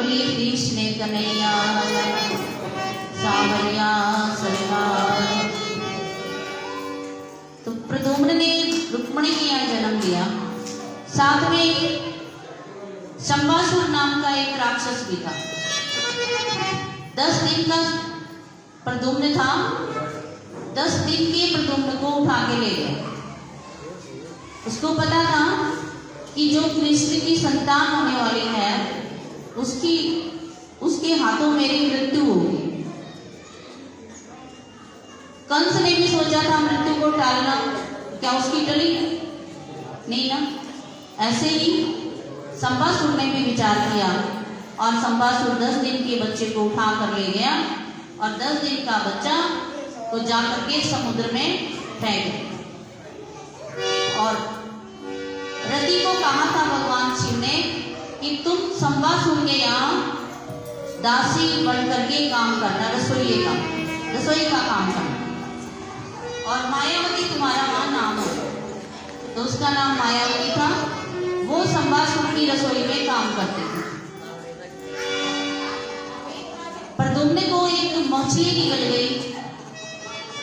बोलिए कृष्ण कन्हैया सावरिया सरकार। तो प्रद्युम्न ने रुक्मिणी के यहाँ जन्म लिया। साथ में शंबासुर नाम का एक राक्षस भी था। 10 दिन का प्रद्युम्न था। 10 दिन के प्रद्युम्न को उठा के ले गए। उसको पता था कि जो कृष्ण की संतान होने वाली है उसके हाथों मेरी मृत्यु होगी। कंस ने भी सोचा था मृत्यु को टालना, क्या उसकी टली? नहीं ना। ऐसे ही शंबासुर ने भी विचार किया और शंबासुर 10 दिन के बच्चे को उठा कर ले गया और 10 दिन का बच्चा को जाकर के समुद्र में फेंक दिया। और रति को कहा था भगवान शिव ने कि तुम शंबासुर के यहाँ दासी बन करके काम करना, रसोई का काम करना। और मायावती तुम्हारा वहां नाम हो, तो उसका नाम मायावती था। वो शंबासुर की रसोई में काम करते थे। प्रद्युम्न को एक मछली निकल गई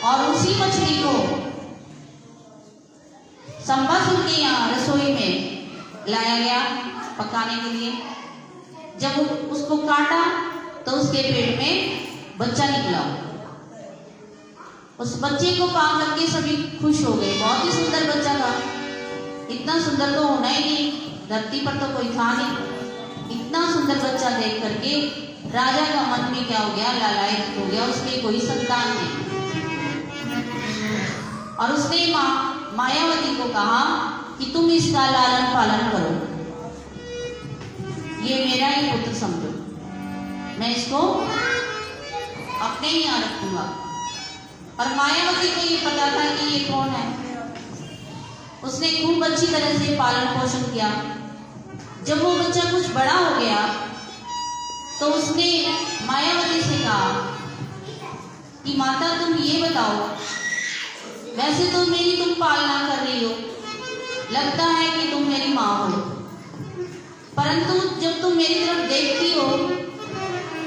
और उसी मछली को शंबासुर के यहाँ रसोई में लाया गया पकाने के लिए। जब उसको काटा तो उसके पेट में बच्चा निकला। उस बच्चे को पा करके सभी खुश हो गए। बहुत ही सुंदर बच्चा था। इतना सुंदर तो होना ही नहीं, धरती पर तो कोई था नहीं। इतना सुंदर बच्चा देख करके राजा का मन में क्या हो गया, लालायित हो गया। उसके कोई संतान नहीं और उसने मायावती को कहा कि तुम इसका लालन पालन करो, ये मेरा ही पुत्र समझो, मैं इसको अपने ही यहाँ रखूंगा। और मायावती को ये पता था कि ये कौन है। उसने खूब अच्छी तरह से पालन पोषण किया। जब वो बच्चा कुछ बड़ा हो गया तो उसने मायावती से कहा कि माता तुम ये बताओ, वैसे तो मेरी तुम पालना कर रही हो, लगता है कि तुम मेरी माँ हो, परंतु जब तुम मेरी तरफ देखती हो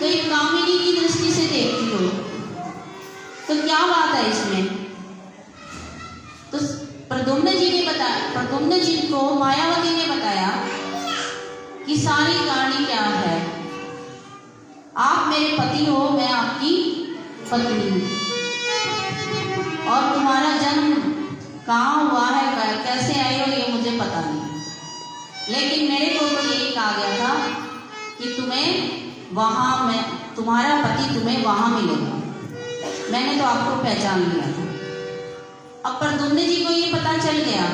तो एक कामिनी की दृष्टि से देखती हो, तो क्या बात है इसमें? तो प्रद्युम्न जी को मायावती ने बताया कि सारी कहानी क्या है। आप मेरे पति हो, मैं आपकी पत्नी हूँ और तुम्हारा जन्म कहाँ हुआ है, कैसे आए हो, ये मुझे पता नहीं, लेकिन मेरे को तो यही कहा गया था कि तुम्हारा पति तुम्हें वहां मिलेगा। मैंने तो आपको पहचान लिया था। अब प्रद्युम्न जी को ये पता चल गया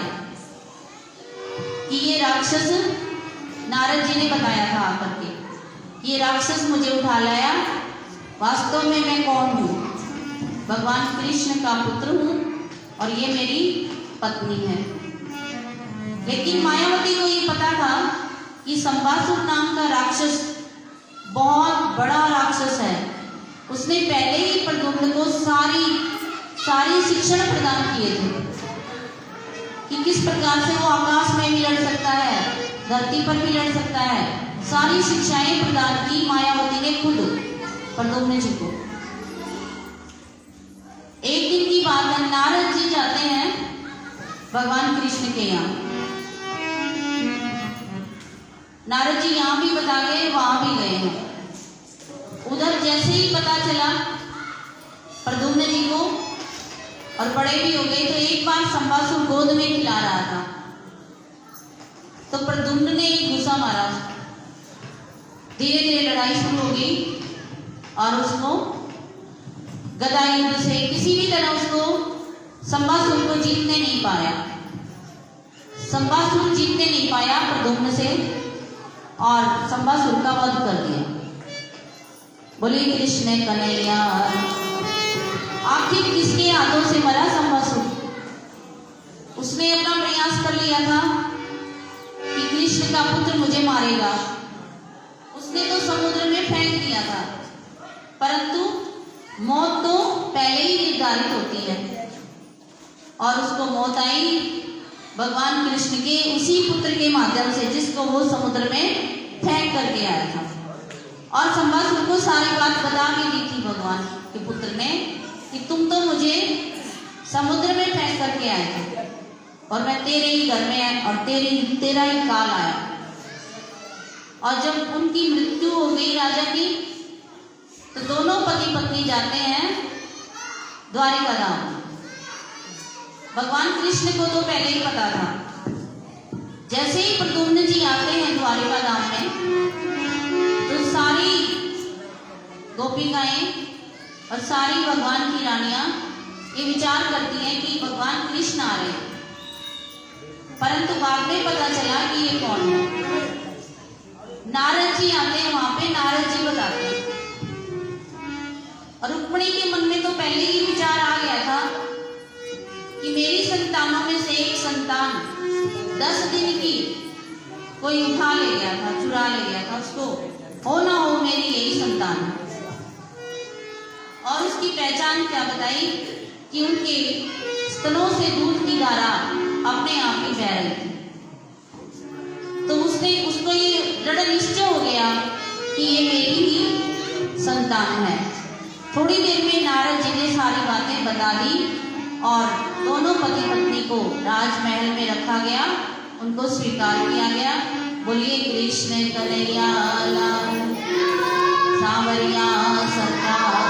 कि ये राक्षस, नारद जी ने बताया था आकर के, ये राक्षस मुझे उठा लाया, वास्तव में मैं कौन हूँ? भगवान कृष्ण का पुत्र हूँ और ये मेरी पत्नी है। लेकिन मायावती को ये पता था कि शंबासुर नाम का राक्षस बहुत बड़ा राक्षस है। उसने पहले ही प्रद्युम्न को सारी शिक्षण प्रदान किए थे कि किस प्रकार से वो आकाश में भी लड़ सकता है, धरती पर भी लड़ सकता है। सारी शिक्षाएं प्रदान की मायावती ने खुद प्रद्युम्न जी को। एक दिन की बात है, नारद जी जाते हैं भगवान कृष्ण के यहाँ। नारद जी यहाँ भी बता गए, वहां भी गए हैं। उधर जैसे ही पता चला प्रद्युम्न जी को और बड़े भी हो गए, तो एक बार शंबासुर गोद में खिला रहा था, तो प्रद्युम्न ने एक घूसा मारा। धीरे धीरे लड़ाई शुरू हो गई और उसको गदा युद्ध से किसी भी तरह उसको शंबासुर को जीतने नहीं पाया। शंबासुर जीतने नहीं पाया प्रद्युम्न से और शंबासुर का वध कर दिया। बोलिए कृष्ण कन्हैया। आखिर किसके हाथों से मरा शंबासुर? उसने अपना प्रयास कर लिया था कि कृष्ण का पुत्र मुझे मारेगा। उसने तो समुद्र में फेंक दिया था, परंतु मौत तो पहले ही निर्धारित होती है और उसको मौत आई भगवान कृष्ण के उसी पुत्र के माध्यम से जिसको वो समुद्र में फेंक करके आया था। और संबासुर को सारी बात बता भी दी थी भगवान के पुत्र ने कि तुम तो मुझे समुद्र में फेंक करके आए थे और मैं तेरे ही घर में आया और तेरा ही काल आया। और जब उनकी मृत्यु हो गई राजा की, तो दोनों पति पत्नी जाते हैं द्वारिका धाम। भगवान कृष्ण को तो पहले ही पता था। जैसे ही प्रद्युम्न जी आते हैं द्वारिका धाम में, तो सारी गोपिकाएं और सारी भगवान की रानियां ये विचार करती हैं कि भगवान कृष्ण आ रहे हैं, परंतु बाद में पता चला कि ये कौन है। नारद जी आते हैं वहां पे, नारद जी बताते हैं। और रुक्मिणी के मन में तो पहले ही विचार आ गया था कि मेरी संतानों में से एक संतान 10 दिन की कोई उठा ले गया था, चुरा ले गया था, उसको हो ना हो मेरी यही संतान है। और उसकी पहचान क्या बताई कि उनके स्तनों से दूध की धारा अपने आप ही बह रही थी। तो उसको ये दृढ़ निश्चय हो गया कि ये मेरी ही संतान है। थोड़ी देर में नारद जी ने सारी बातें बता दी और दोनों पति पत्नी को राजमहल में रखा गया, उनको स्वीकार किया गया। बोलिए कृष्ण कन्हैया लाल, सांवरिया सरकार।